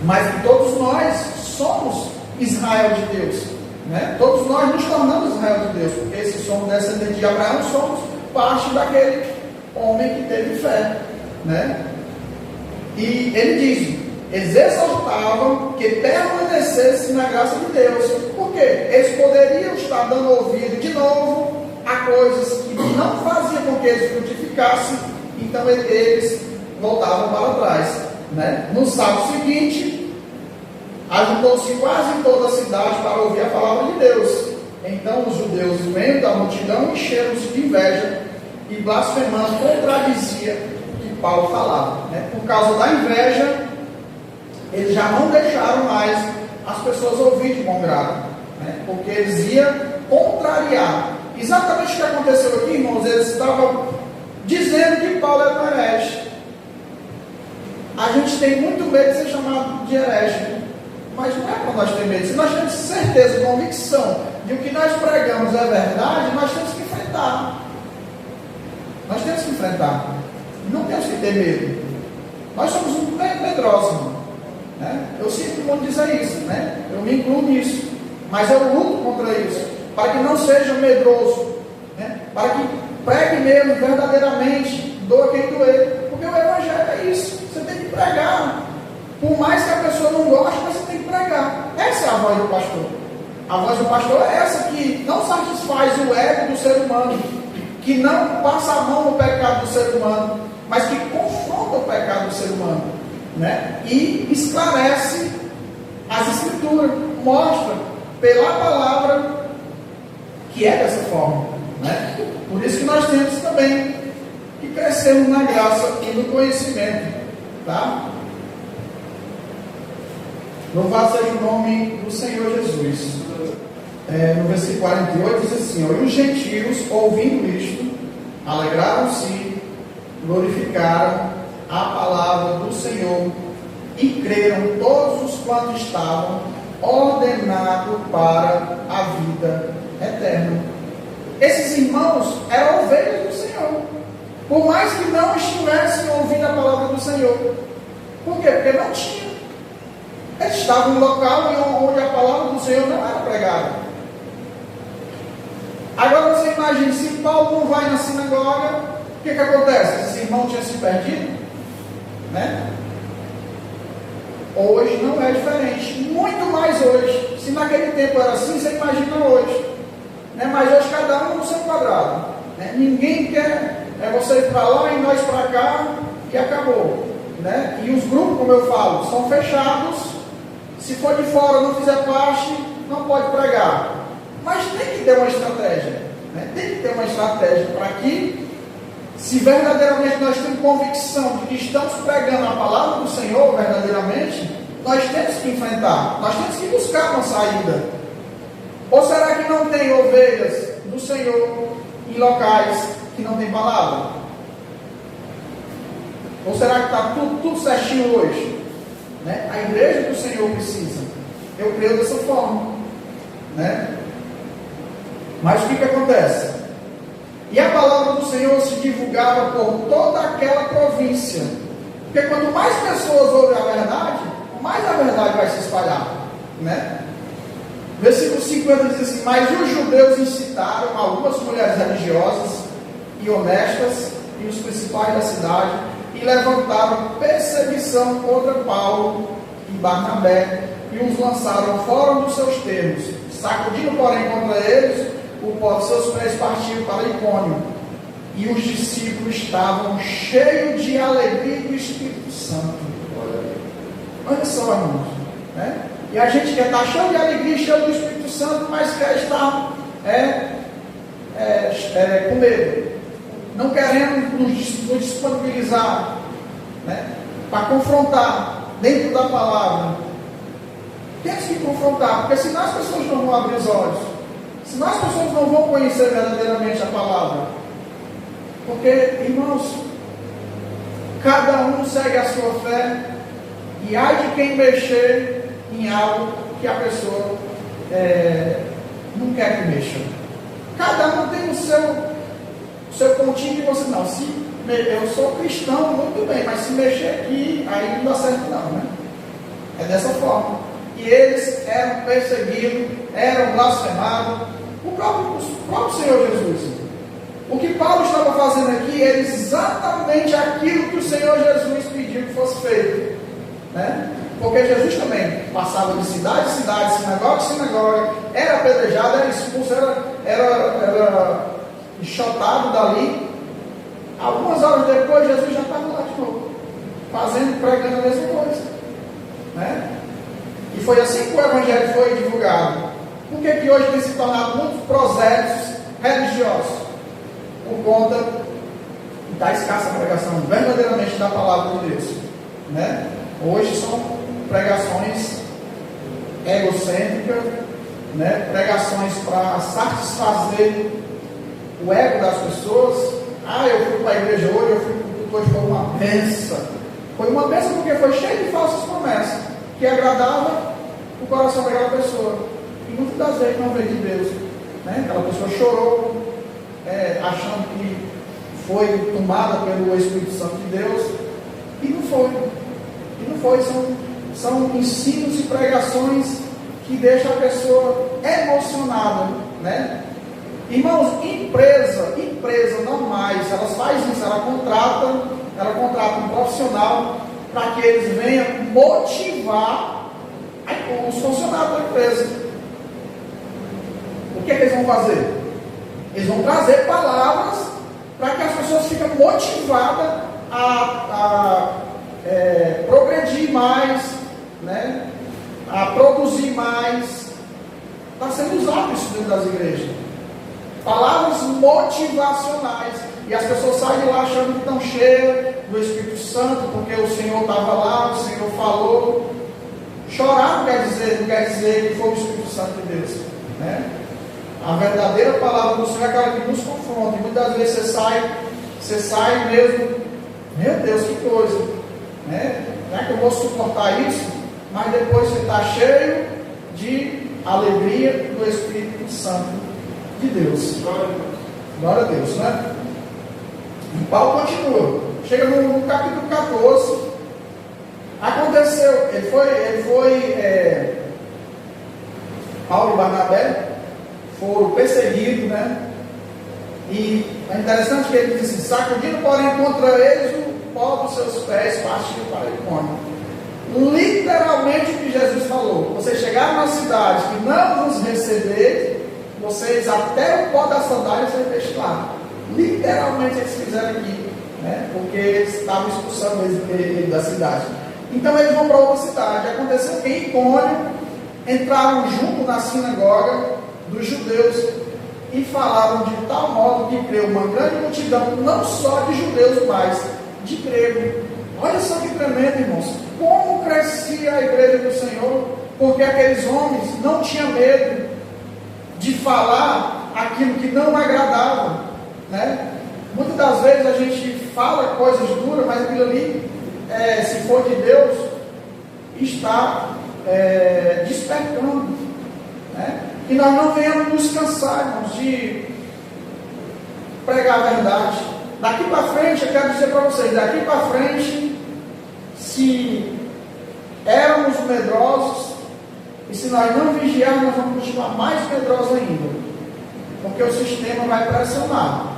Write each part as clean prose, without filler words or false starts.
mas que todos nós somos Israel de Deus, né? Todos nós nos tornamos Israel de Deus, porque se somos descendentes de Abraão, somos parte daquele homem que teve fé, né? E ele diz: eles exortavam que permanecesse na graça de Deus. Por quê? Eles poderiam estar dando ouvido de novo a coisas que não faziam com que eles frutificassem, então eles voltavam para trás, né? No sábado seguinte, ajuntou-se quase toda a cidade para ouvir a palavra de Deus. Então os judeus, vendo a multidão, encheram-se de inveja e, blasfemando, contradizia o que Paulo falava, né? Por causa da inveja, eles já não deixaram mais as pessoas ouvir de bom grado, né? Porque eles iam contrariar. Exatamente o que aconteceu aqui, irmãos. Eles estavam dizendo que Paulo era um herege. A gente tem muito medo de ser chamado de herege, mas não é para nós ter medo. Se nós temos certeza, convicção de o que nós pregamos é verdade, nós temos que enfrentar. Nós temos que enfrentar. Não temos que ter medo. Nós somos muito medrosos, irmão, né? Eu sinto muito dizer isso, né? Eu me incluo nisso, mas eu luto contra isso, para que não seja medroso, né? Para que pregue mesmo, verdadeiramente, doa quem doer, porque o Evangelho é isso. Você tem que pregar, por mais que a pessoa não goste, mas você tem que pregar. Essa é a voz do pastor. A voz do pastor é essa, que não satisfaz o ego do ser humano, que não passa a mão no pecado do ser humano, mas que confronta o pecado do ser humano, né? E esclarece as escrituras, mostra pela palavra que é dessa forma, né? Por isso que nós temos também que crescermos na graça e no conhecimento, tá? Louvado seja o nome do Senhor Jesus. No versículo 48 diz assim: ó, e os gentios, ouvindo isto, alegraram-se, glorificaram a palavra do Senhor e creram todos os quantos estavam ordenados para a vida eterna. Esses irmãos eram ovelhas do Senhor, por mais que não estivessem ouvindo a palavra do Senhor. Por quê? Porque não tinha. Eles estavam em um local onde a palavra do Senhor não era pregada. Agora você imagine, se Paulo não vai na sinagoga, o que acontece? Esses irmãos tinham se perdido, né? Hoje não é diferente, muito mais hoje. Se naquele tempo era assim, você imagina hoje, né? Mas hoje cada um no seu quadrado, né? Ninguém quer você ir para lá e nós para cá e acabou, né? E os grupos, como eu falo, são fechados. Se for de fora, não fizer parte, não pode pregar. Mas tem que ter uma estratégia, né? Tem que ter uma estratégia para que, se verdadeiramente nós temos convicção de que estamos pregando a palavra do Senhor verdadeiramente, nós temos que enfrentar, nós temos que buscar uma saída. Ou será que não tem ovelhas do Senhor em locais que não tem palavra? Ou será que está tudo certinho hoje, né? A igreja do Senhor precisa. Eu creio dessa forma, né? Mas o que acontece? E a palavra do Senhor se divulgava por toda aquela província. Porque quanto mais pessoas ouvem a verdade, mais a verdade vai se espalhar, né? Versículo 50 diz assim: mas os judeus incitaram algumas mulheres religiosas e honestas e os principais da cidade e levantaram perseguição contra Paulo e Barnabé e os lançaram fora dos seus termos, sacudindo porém contra eles o pó de seus pés, partiu para Icônio, e os discípulos estavam cheios de alegria do Espírito Santo. Olha só, irmãos, né? E a gente quer estar cheio de alegria, cheio do Espírito Santo, mas quer estar com medo, não querendo nos disponibilizar, né? Para confrontar dentro da palavra. Temos que confrontar, porque senão as pessoas não vão abrir os olhos. Senão as pessoas não vão conhecer verdadeiramente a palavra. Porque, irmãos, cada um segue a sua fé, e há de quem mexer em algo que a pessoa não quer que mexa. Cada um tem o seu pontinho de você. Não, se eu sou cristão, muito bem, mas se mexer aqui, aí não dá certo não, né? É dessa forma. E eles eram perseguidos, eram blasfemados. O próprio Senhor Jesus. O que Paulo estava fazendo aqui era exatamente aquilo que o Senhor Jesus pediu que fosse feito, né? Porque Jesus também passava de cidade em cidade, sinagoga em sinagoga, era apedrejado, era expulso, era enxotado dali. Algumas horas depois, Jesus já estava lá de novo, pregando a mesma coisa, né? E foi assim que o Evangelho foi divulgado. Por que hoje tem se tornado muitos prosélitos religiosos? Por conta da escassa pregação verdadeiramente da palavra de Deus, né? Hoje são pregações egocêntricas, né? Pregações para satisfazer o ego das pessoas. Eu fui para a igreja hoje, eu fui para o culto hoje, foi uma bênção. Foi uma bênção porque foi cheio de falsas promessas que agradava o coração daquela pessoa, e muitas das vezes não veio de Deus, né? Aquela pessoa chorou, achando que foi tomada pelo Espírito Santo de Deus, e não foi. São ensinos e pregações que deixam a pessoa emocionada, né? Irmãos, empresa normais, elas fazem isso, ela contrata um profissional para que eles venham motivar os funcionários da empresa. O que eles vão fazer? Eles vão trazer palavras para que as pessoas fiquem motivadas a progredir mais, né? A produzir mais. Está sendo usado isso dentro das igrejas. Palavras motivacionais. E as pessoas saem de lá achando que estão cheias do Espírito Santo, porque o Senhor estava lá, o Senhor falou. Chorar não quer dizer que foi o Espírito Santo de Deus, né? A verdadeira palavra do Senhor é aquela que nos confronta. E muitas vezes você sai mesmo, meu Deus, que coisa, né? Não é que eu vou suportar isso, mas depois você está cheio de alegria do Espírito Santo de Deus. Glória a Deus, né? E Paulo continua. Chega no capítulo 14. Aconteceu, Paulo e Barnabé foram perseguidos, né? E é interessante que ele diz assim: sacudindo, porém, contra eles o pó dos seus pés, partiu para Icônio. Literalmente o que Jesus falou: vocês chegaram na cidade e não vos receber, vocês até o pó das sandálias vão deixar lá. Literalmente eles fizeram aqui, né? Porque eles estavam expulsando ele da cidade. Então eles vão para outra cidade. Aconteceu que em Icônio entraram junto na sinagoga dos judeus e falaram de tal modo que creu uma grande multidão, não só de judeus, mas de grego. Olha só que tremendo, irmãos. Como crescia a igreja do Senhor, porque aqueles homens não tinham medo de falar aquilo que não agradava, né? Muitas das vezes a gente fala coisas duras, mas aquilo ali, se for de Deus, está despertando, né? E nós não venhamos nos cansar, irmãos, de pregar a verdade. Daqui para frente, eu quero dizer para vocês, daqui para frente, se éramos medrosos, e se nós não vigiarmos, nós vamos continuar mais medrosos ainda, porque o sistema vai pressionar.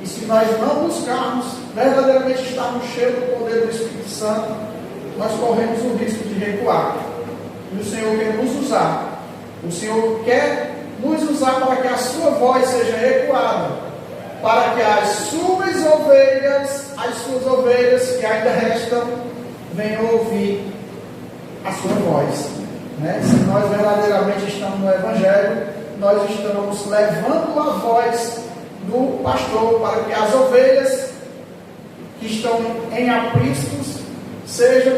E se nós não buscarmos verdadeiramente estarmos cheios do poder do Espírito Santo, nós corremos o risco de recuar. E o Senhor quer nos usar. O Senhor quer nos usar para que a sua voz seja ecoada, para que as suas ovelhas que ainda restam, venham ouvir a sua voz, né? Se nós verdadeiramente estamos no Evangelho, nós estamos levando a voz do pastor para que as ovelhas que estão em apriscos sejam